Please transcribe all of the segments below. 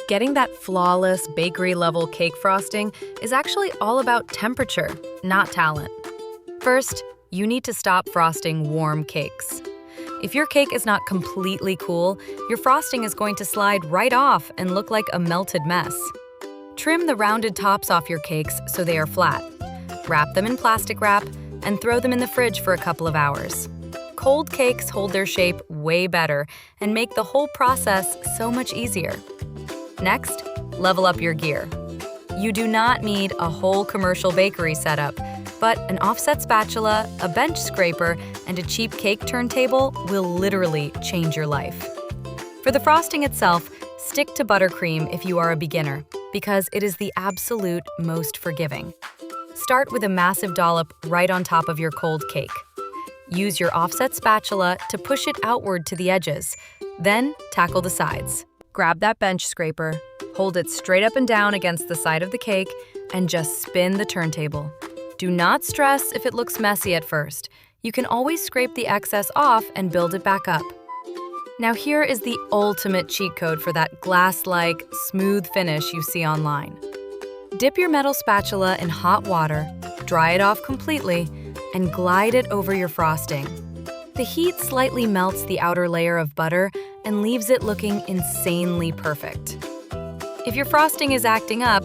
Getting that flawless bakery-level cake frosting is actually all about temperature, not talent. First, you need to stop frosting warm cakes. If your cake is not completely cool, your frosting is going to slide right off and look like a melted mess. Trim the rounded tops off your cakes so they are flat. Wrap them in plastic wrap and throw them in the fridge for a couple of hours. Cold cakes hold their shape way better and make the whole process so much easier. Next, level up your gear. You do not need a whole commercial bakery setup, but an offset spatula, a bench scraper, and a cheap cake turntable will literally change your life. For the frosting itself, stick to buttercream if you are a beginner, because it is the absolute most forgiving. Start with a massive dollop right on top of your cold cake. Use your offset spatula to push it outward to the edges, then tackle the sides. Grab that bench scraper, hold it straight up and down against the side of the cake, and just spin the turntable. Do not stress if it looks messy at first. You can always scrape the excess off and build it back up. Now here is the ultimate cheat code for that glass-like, smooth finish you see online. Dip your metal spatula in hot water, dry it off completely, and glide it over your frosting. The heat slightly melts the outer layer of butter and leaves it looking insanely perfect. If your frosting is acting up,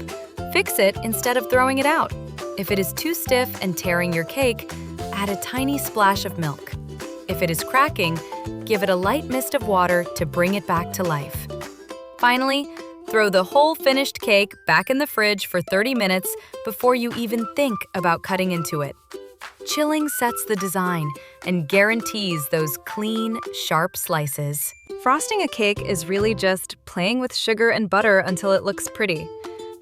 fix it instead of throwing it out. If it is too stiff and tearing your cake, add a tiny splash of milk. If it is cracking, give it a light mist of water to bring it back to life. Finally, throw the whole finished cake back in the fridge for 30 minutes before you even think about cutting into it. Chilling sets the design and guarantees those clean, sharp slices. Frosting a cake is really just playing with sugar and butter until it looks pretty.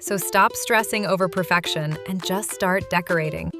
So stop stressing over perfection and just start decorating.